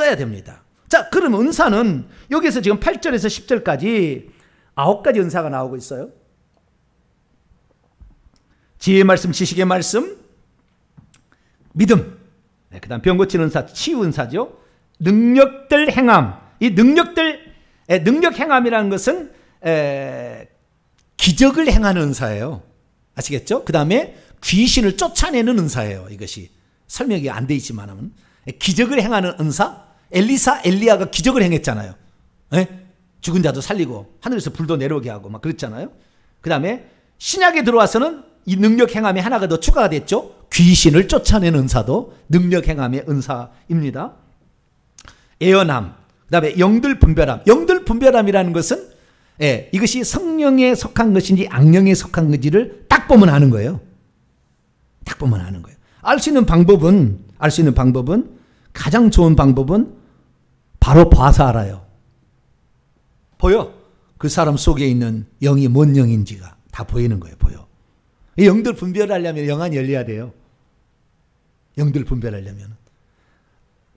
써야 됩니다. 자, 그럼 은사는 여기서 지금 8절에서 10절까지 9가지 은사가 나오고 있어요. 지혜의 말씀, 지식의 말씀, 믿음, 그 다음 병 고치는 은사, 치유 은사죠. 능력들 행함. 이 능력들, 능력 행함이라는 것은 기적을 행하는 은사예요. 아시겠죠? 그 다음에 귀신을 쫓아내는 은사예요. 이것이 설명이 안 돼 있지만 기적을 행하는 은사. 엘리사, 엘리야가 기적을 행했잖아요. 죽은 자도 살리고 하늘에서 불도 내려오게 하고 막 그랬잖아요. 그 다음에 신약에 들어와서는 이 능력 행함이 하나가 더 추가가 됐죠. 귀신을 쫓아내는 은사도 능력 행함의 은사입니다. 예언함, 그 다음에 영들 분별함. 영들 분별함이라는 것은 이것이 성령에 속한 것인지 악령에 속한 것인지를 딱 보면 아는 거예요. 딱 보면 아는 거예요. 알 수 있는 방법은 가장 좋은 방법은 바로 봐서 알아요. 보여. 그 사람 속에 있는 영이 뭔 영인지가 다 보이는 거예요. 보여. 이 영들 분별하려면 영안이 열려야 돼요. 영들 분별하려면.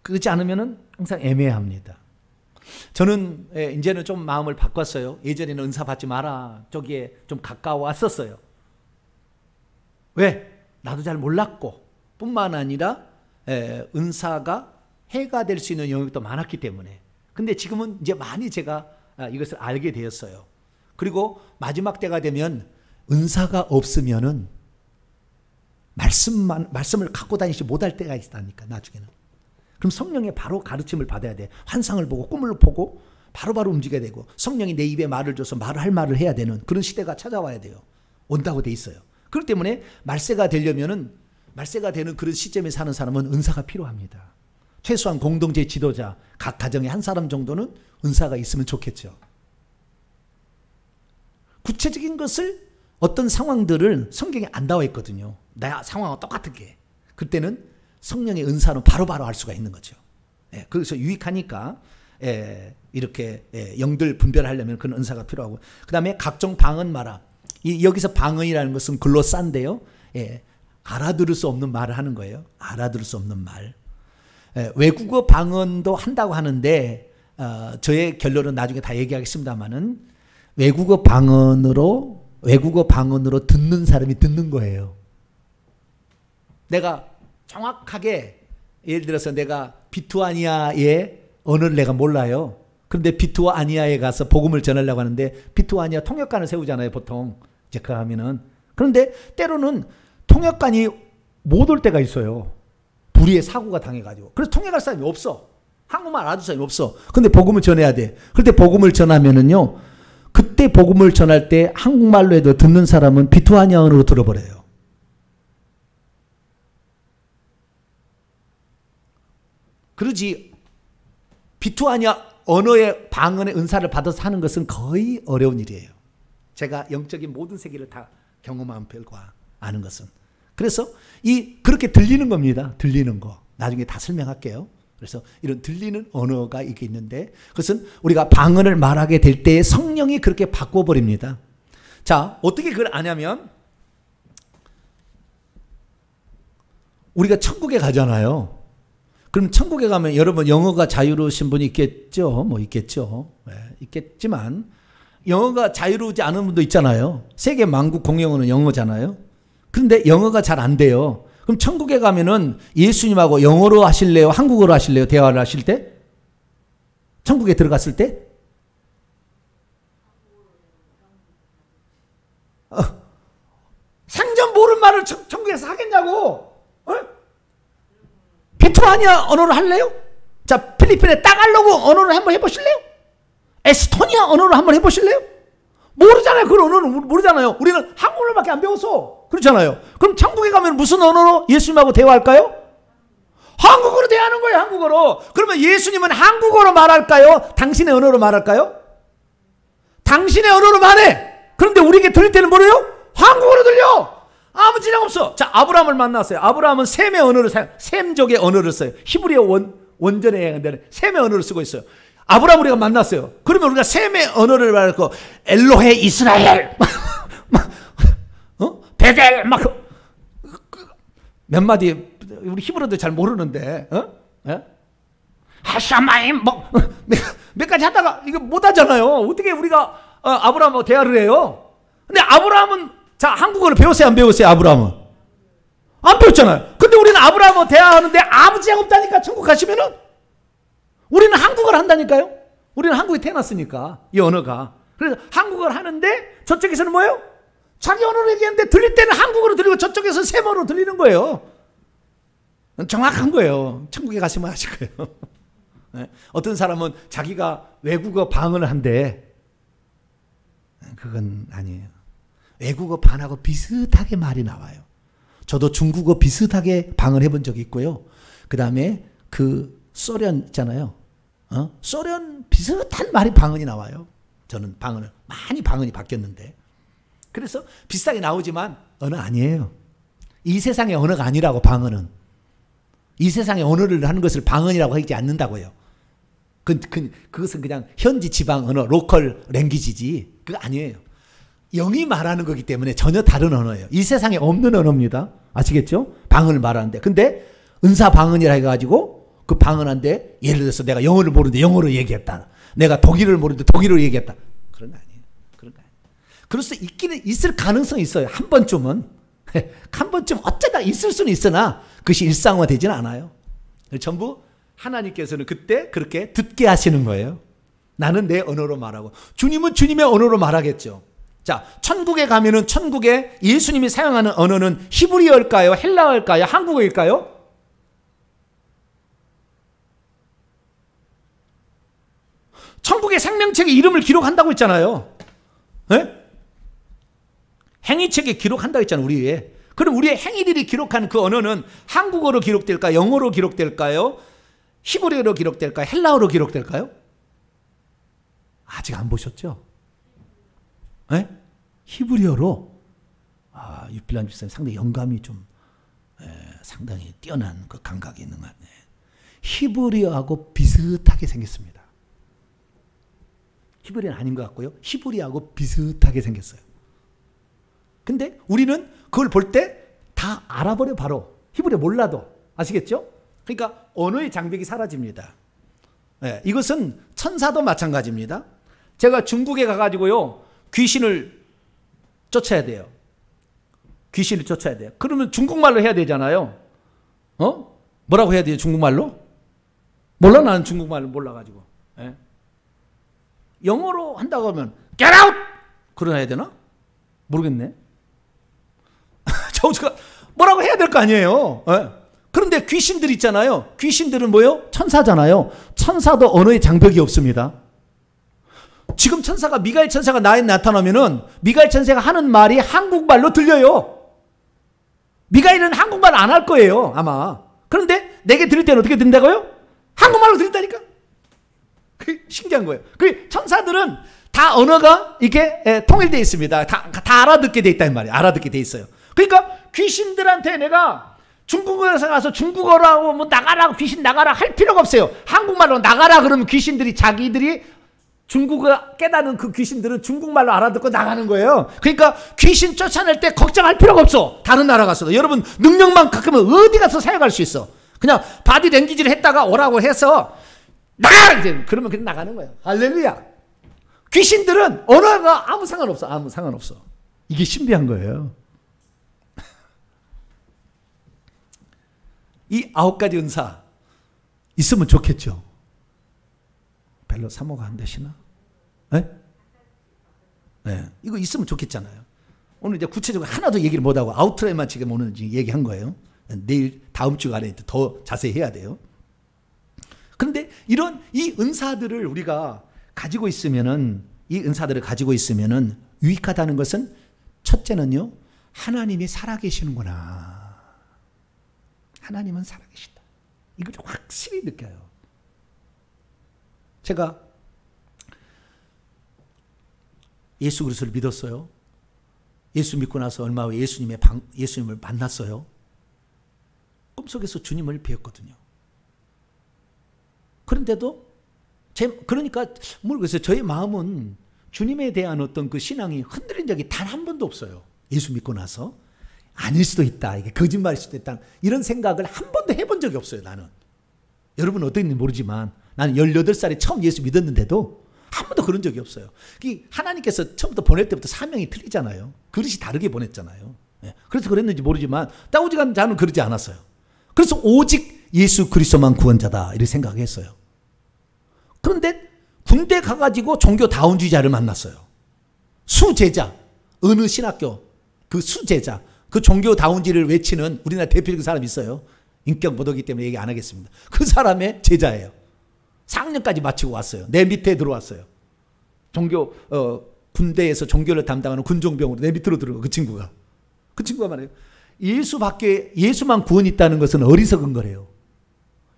그렇지 않으면 항상 애매합니다. 저는 이제는 좀 마음을 바꿨어요. 예전에는 은사 받지 마라 저기에 좀 가까워왔었어요. 왜? 나도 잘 몰랐고 뿐만 아니라 은사가 해가 될 수 있는 영역도 많았기 때문에. 근데 지금은 이제 많이 제가 이것을 알게 되었어요. 그리고 마지막 때가 되면 은사가 없으면은 말씀을 갖고 다니지 못할 때가 있다니까, 나중에는. 그럼 성령의 바로 가르침을 받아야 돼. 환상을 보고 꿈을 보고 바로바로 움직여야 되고, 성령이 내 입에 말을 줘서 말할 말을 해야 되는 그런 시대가 찾아와야 돼요. 온다고 돼 있어요. 그렇기 때문에 말세가 되려면은, 말세가 되는 그런 시점에 사는 사람은 은사가 필요합니다. 최소한 공동체 지도자, 각 가정에 한 사람 정도는 은사가 있으면 좋겠죠. 구체적인 것을, 어떤 상황들을 성경에 안 나와 있거든요. 내 상황과 똑같은 게. 그때는 성령의 은사는 바로바로 알 수가 있는 거죠. 그래서 유익하니까 이렇게 영들 분별하려면 그런 은사가 필요하고, 그 다음에 각종 방언 말함. 여기서 방언이라는 것은 글로싼데요. 알아들을 수 없는 말을 하는 거예요. 알아들을 수 없는 말. 외국어 방언도 한다고 하는데 저의 결론은 나중에 다 얘기하겠습니다만은 외국어 방언으로 듣는 사람이 듣는 거예요. 내가 정확하게, 예를 들어서 내가 비투아니아의 언어를 내가 몰라요. 그런데 비투아니아에 가서 복음을 전하려고 하는데 비투아니아 통역관을 세우잖아요, 보통. 이제 그 하면은. 그런데 때로는 통역관이 못 올 때가 있어요. 불의의 사고가 당해가지고. 그래서 통역할 사람이 없어. 한국말 알아듣는 사람이 없어. 근데 복음을 전해야 돼. 그때 복음을 전하면은요, 그때 복음을 전할 때 한국말로 해도 듣는 사람은 비투아니아 언어로 들어버려요. 그러지 비투아니아 언어의 방언의 은사를 받아서 하는 것은 거의 어려운 일이에요. 제가 영적인 모든 세계를 다 경험한 결과 아는 것은. 그래서 그렇게 들리는 겁니다. 들리는 거. 나중에 다 설명할게요. 그래서 이런 들리는 언어가 이게 있는데, 그것은 우리가 방언을 말하게 될 때 성령이 그렇게 바꿔버립니다. 자, 어떻게 그걸 아냐면, 우리가 천국에 가잖아요. 그럼 천국에 가면 여러분 영어가 자유로우신 분이 있겠죠? 뭐 있겠죠. 있겠지만 영어가 자유로우지 않은 분도 있잖아요. 세계 만국 공용어는 영어잖아요. 그런데 영어가 잘 안 돼요. 그럼 천국에 가면은 예수님하고 영어로 하실래요? 한국어로 하실래요? 대화를 하실 때? 천국에 들어갔을 때? 생전 모르는 말을 천국에서 하겠냐고? 비투아니아 언어로 할래요? 자, 필리핀의 따갈로그 언어로 한번 해보실래요? 에스토니아 언어로 한번 해보실래요? 모르잖아요. 그 언어는 모르잖아요. 우리는 한국어밖에 안 배워서. 그렇잖아요. 그럼 천국에 가면 무슨 언어로 예수님하고 대화할까요? 한국어로 대화하는 거예요. 한국어로. 그러면 예수님은 한국어로 말할까요? 당신의 언어로 말할까요? 당신의 언어로 말해. 그런데 우리에게 들릴 때는 뭐래요? 한국어로 들려. 아무 지장 없어. 자, 아브라함을 만났어요. 아브라함은 셈의 언어를 셈족의 언어를 써요. 히브리어 원전에 셈의 언어를 쓰고 있어요. 아브라함 우리가 만났어요. 그러면 우리가 셈의 언어를 말하고 엘로헤 이스라엘 베델 막 몇 마디, 우리 히브리어도 잘 모르는데 하샤마임 뭐 몇 가지 하다가 이거 못 하잖아요. 어떻게 우리가 아브라함하고 대화를 해요? 근데 아브라함은 자 한국어를 배웠어요, 안 배웠어요? 아브라함은 안 배웠잖아요. 근데 우리는 아브라함하고 대화하는데 아버지가 없다니까. 천국 가시면은 우리는 한국어를 한다니까요. 우리는 한국에 태어났으니까 이 언어가. 그래서 한국어를 하는데 저쪽에서는 뭐예요? 자기 언어로 얘기하는데 들릴 때는 한국어로 들리고 저쪽에서는 세모로 들리는 거예요. 정확한 거예요. 천국에 가시면 아실 거예요. 네? 어떤 사람은 자기가 외국어 방언을 한대. 그건 아니에요. 외국어 반하고 비슷하게 말이 나와요. 저도 중국어 비슷하게 방언 해본 적이 있고요. 그 다음에 그 소련 있잖아요. 소련 비슷한 말이 방언이 나와요. 저는 많이 방언이 바뀌었는데. 그래서 비슷하게 나오지만 언어 아니에요. 이 세상의 언어가 아니라고. 방언은 이 세상의 언어를 하는 것을 방언이라고 하지 않는다고요. 그것은 그냥 현지 지방 언어, 로컬 랭귀지지 그거 아니에요. 영이 말하는 거기 때문에 전혀 다른 언어예요. 이 세상에 없는 언어입니다. 아시겠죠? 방언을 말하는데. 근데 은사 방언이라 해가지고 그 방언한데 예를 들어서 내가 영어를 모르는데 영어로 얘기했다. 내가 독일어를 모르는데 독일어로 얘기했다. 그런 거 아니에요. 그런 거 아니에요. 그럴 수 있을 가능성이 있어요. 한 번쯤은. 한 번쯤 어쩌다 있을 수는 있으나 그것이 일상화되지는 않아요. 전부 하나님께서는 그때 그렇게 듣게 하시는 거예요. 나는 내 언어로 말하고 주님은 주님의 언어로 말하겠죠. 자, 천국에 가면은 천국에 예수님이 사용하는 언어는 히브리어일까요? 헬라어일까요? 한국어일까요? 천국의 생명책에 이름을 기록한다고 했잖아요. 네? 행위책에 기록한다고 했잖아요. 우리의. 그럼 우리의 행위들이 기록한 그 언어는 한국어로 기록될까요? 영어로 기록될까요? 히브리어로 기록될까요? 헬라어로 기록될까요? 아직 안 보셨죠? 네? 히브리어로. 유필란 집사님 상당히 영감이 좀 상당히 뛰어난 그 감각이 있는 것 같네. 히브리어하고 비슷하게 생겼습니다. 히브리어는 아닌 것 같고요. 히브리어하고 비슷하게 생겼어요. 근데 우리는 그걸 볼 때 다 알아버려 바로. 히브리어 몰라도. 아시겠죠? 그러니까 언어의 장벽이 사라집니다. 네, 이것은 천사도 마찬가지입니다. 제가 중국에 가가지고요. 귀신을 쫓아야 돼요. 귀신을 쫓아야 돼요. 그러면 중국말로 해야 되잖아요. 뭐라고 해야 돼요? 중국말로? 몰라. 나는 중국말을 몰라가지고. 네. 영어로 한다고 하면 Get out! 그러야 되나? 모르겠네. 저가 뭐라고 해야 될 거 아니에요. 네. 그런데 귀신들 있잖아요. 귀신들은 뭐예요? 천사잖아요. 천사도 언어의 장벽이 없습니다. 지금 천사가 미가엘 천사가 나에 나타나면은 미가엘 천사가 하는 말이 한국말로 들려요. 미가엘은 한국말 안 할 거예요, 아마. 그런데 내게 들을 때는 어떻게 듣는다고요? 한국말로 들린다니까. 그게 신기한 거예요. 그 천사들은 다 언어가 이게 통일되어 있습니다. 다 알아듣게 돼 있다는 말이에요. 알아듣게 돼 있어요. 그러니까 귀신들한테 내가 중국에서 가서 중국어라고 뭐 나가라, 귀신 나가라 할 필요가 없어요. 한국말로 나가라 그러면 귀신들이 자기들이 중국어 깨닫는 그 귀신들은 중국말로 알아듣고 나가는 거예요. 그러니까 귀신 쫓아낼 때 걱정할 필요가 없어. 다른 나라 가서도. 여러분 능력만 갖으면 어디 가서 사용할 수 있어. 그냥 바디 랭귀지를 했다가 오라고 해서 나가! 이제 그러면 그냥 나가는 거예요. 할렐루야. 귀신들은 언어가 아무 상관없어. 아무 상관없어. 이게 신비한 거예요. 이 9가지 은사 있으면 좋겠죠. 별로 사모가 안 되시나? 네? 네. 이거 있으면 좋겠잖아요. 오늘 이제 구체적으로 하나도 얘기를 못하고 아웃트라인만 지금 오늘 얘기한 거예요. 내일 다음 주 안에 더 자세히 해야 돼요. 그런데 이런 이 은사들을 우리가 가지고 있으면은, 이 은사들을 가지고 있으면은 유익하다는 것은 첫째는요, 하나님이 살아계시는구나. 하나님은 살아계신다. 이걸 확실히 느껴요. 제가 예수 그리스도를 믿었어요. 예수 믿고 나서 얼마 후에 예수님을 만났어요. 꿈속에서 주님을 뵈었거든요. 그런데도 그러니까 모르겠어요. 저의 마음은 주님에 대한 어떤 그 신앙이 흔들린 적이 단 한 번도 없어요. 예수 믿고 나서 아닐 수도 있다. 이게 거짓말일 수도 있다. 이런 생각을 한 번도 해본 적이 없어요. 나는 여러분은 어떤지 모르지만 나는 18살에 처음 예수 믿었는데도 한 번도 그런 적이 없어요. 하나님께서 처음부터 보낼 때부터 사명이 틀리잖아요. 그릇이 다르게 보냈잖아요. 그래서 그랬는지 모르지만 다우지가 저는 그러지 않았어요. 그래서 오직 예수 그리스도만 구원자다 이렇게 생각했어요. 그런데 군대 가가지고 종교 다운주의자를 만났어요. 수제자, 어느 신학교 그 수제자, 그 종교 다운주의를 외치는 우리나라 대표적인 사람이 있어요. 인격 보도기 때문에 얘기 안 하겠습니다. 그 사람의 제자예요. 4학년까지 마치고 왔어요. 내 밑에 들어왔어요. 군대에서 종교를 담당하는 군종병으로 내 밑으로 들어가. 그 친구가 말해요. 예수만 구원이 있다는 것은 어리석은 거래요.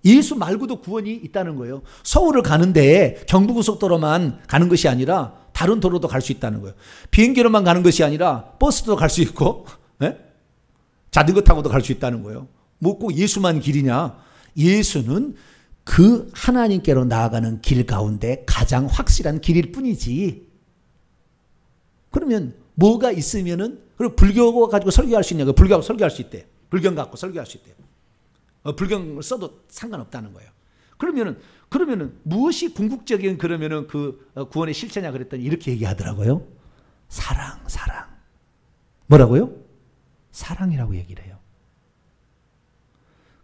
예수 말고도 구원이 있다는 거예요. 서울을 가는데 경부고속도로만 가는 것이 아니라 다른 도로도 갈 수 있다는 거예요. 비행기로만 가는 것이 아니라 버스도 갈 수 있고 자전거 타고도 갈 수 있다는 거예요. 뭐 꼭 예수만 길이냐? 예수는 그 하나님께로 나아가는 길 가운데 가장 확실한 길일 뿐이지. 그러면 뭐가 있으면은 그리고 불교 가지고 설교할 수 있냐고. 불교하고 설교할 수 있대. 불경 갖고 설교할 수 있대. 불경을 써도 상관없다는 거예요. 그러면은 무엇이 궁극적인 그러면은 그 구원의 실체냐 그랬더니 이렇게 얘기하더라고요. 사랑. 뭐라고요? 사랑이라고 얘기를 해요.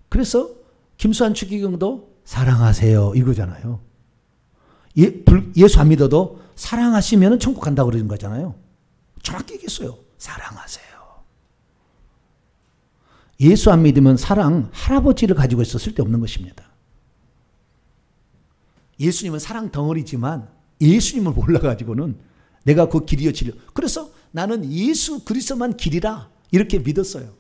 그래서 김수환 추기경도 사랑하세요 이거잖아요. 예수 안 믿어도 사랑하시면 천국 간다고 그러는 거잖아요. 정확히 얘기했어요. 사랑하세요. 예수 안 믿으면 사랑 할아버지를 가지고 있어 쓸데없는 것입니다. 예수님은 사랑 덩어리지만 예수님을 몰라가지고는 내가 그 길이여 진리. 그래서 나는 예수 그리스도만 길이라 이렇게 믿었어요.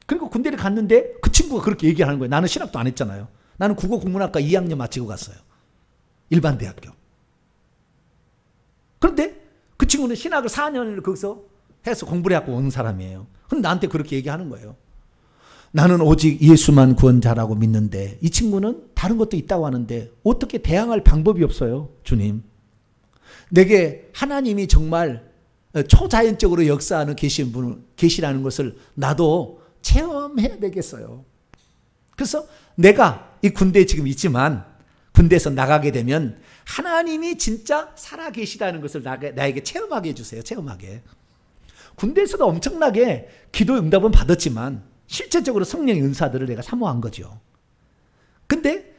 그리고 군대를 갔는데 그 친구가 그렇게 얘기하는 거예요. 나는 신학도 안 했잖아요. 나는 국어국문학과 2학년 마치고 갔어요. 일반 대학교. 그런데 그 친구는 신학을 4년을 거기서 해서 공부를 해갖고 온 사람이에요. 근데 나한테 그렇게 얘기하는 거예요. 나는 오직 예수만 구원자라고 믿는데 이 친구는 다른 것도 있다고 하는데 어떻게 대항할 방법이 없어요. 주님. 내게 하나님이 정말 초자연적으로 역사하는 계시라는 것을 나도 체험해야 되겠어요. 그래서 내가 이 군대에 지금 있지만 군대에서 나가게 되면 하나님이 진짜 살아계시다는 것을 나에게 체험하게 해주세요. 체험하게. 군대에서도 엄청나게 기도 응답은 받았지만 실제적으로 성령의 은사들을 내가 사모한 거죠. 근데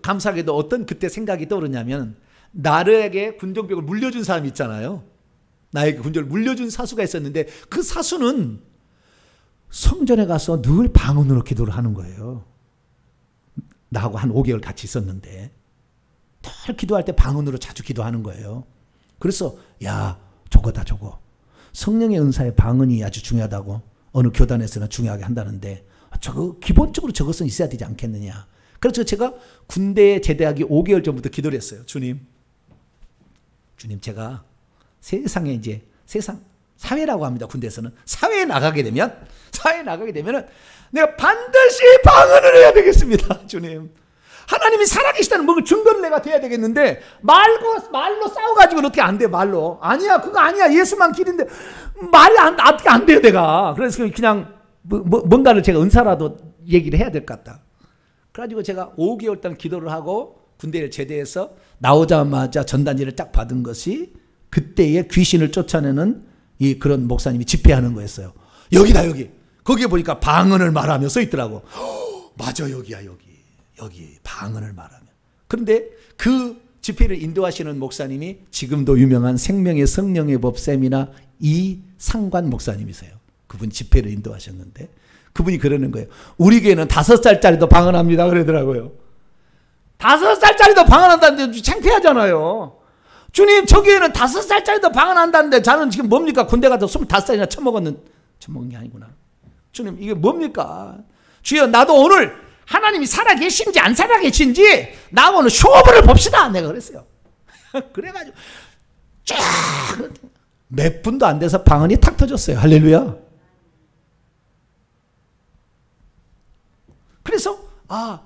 감사하게도 어떤 그때 생각이 떠오르냐면 나에게 군종병을 물려준 사람이 있잖아요. 나에게 군종을 물려준 사수가 있었는데 그 사수는 성전에 가서 늘 방언으로 기도를 하는 거예요. 나하고 한 5개월 같이 있었는데 늘 기도할 때 방언으로 자주 기도하는 거예요. 그래서 야 저거다 저거. 성령의 은사의 방언이 아주 중요하다고 어느 교단에서는 중요하게 한다는데 기본적으로 저것은 있어야 되지 않겠느냐. 그래서 제가 군대에 제대하기 5개월 전부터 기도를 했어요. 주님 제가 세상 사회라고 합니다. 군대에서는 사회에 나가게 되면은 내가 반드시 방언을 해야 되겠습니다. 주님. 하나님이 살아계시다는 뭔가 증거를 내가 돼야 되겠는데 말로 싸워가지고는 어떻게 안 돼. 말로 아니야 그거 아니야 예수만 길인데 말이 어떻게 안 돼요 내가. 그래서 그냥 뭔가를 제가 은사라도 얘기를 해야 될 것 같다. 그래가지고 제가 5개월 동안 기도를 하고 군대를 제대해서 나오자마자 전단지를 딱 받은 것이 그때의 귀신을 쫓아내는 그런 목사님이 집회하는 거였어요. 여기다 여기. 거기에 보니까 방언을 말하며 써 있더라고. 맞아 여기야 여기 방언을 말하며. 그런데 그 집회를 인도하시는 목사님이 지금도 유명한 생명의 성령의 법 세미나 이상관 목사님이세요. 그분 집회를 인도하셨는데 그분이 그러는 거예요. 우리 교회는 5살짜리도 방언합니다 그러더라고요. 5살짜리도 방언한다는데 창피하잖아요. 주님 저 교회는 5살짜리도 방언한다는데 저는 지금 뭡니까? 군대 가서 25살이나 처먹은 게 아니구나. 주님 이게 뭡니까? 주여 나도 오늘 하나님이 살아계신지 안 살아계신지 나하고 오늘 쇼부를 봅시다. 내가 그랬어요. 그래가지고 쫙 몇 분도 안 돼서 방언이 탁 터졌어요. 할렐루야. 그래서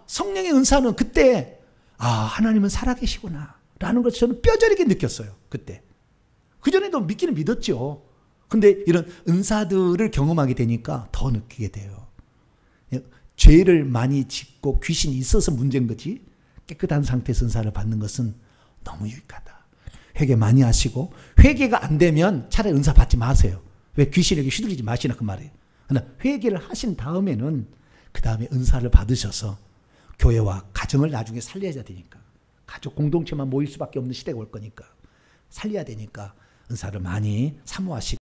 성령의 은사는 그때 하나님은 살아계시구나 라는 것을 저는 뼈저리게 느꼈어요. 그때. 그전에도 믿기는 믿었죠. 근데 이런 은사들을 경험하게 되니까 더 느끼게 돼요. 죄를 많이 짓고 귀신이 있어서 문제인 거지 깨끗한 상태에서 은사를 받는 것은 너무 유익하다. 회개 많이 하시고 회개가 안 되면 차라리 은사 받지 마세요. 왜 귀신에게 휘둘리지 마시나 그 말이에요. 그러나 회개를 하신 다음에는 그 다음에 은사를 받으셔서 교회와 가정을 나중에 살려야 되니까 가족 공동체만 모일 수밖에 없는 시대가 올 거니까 살려야 되니까 은사를 많이 사모하시고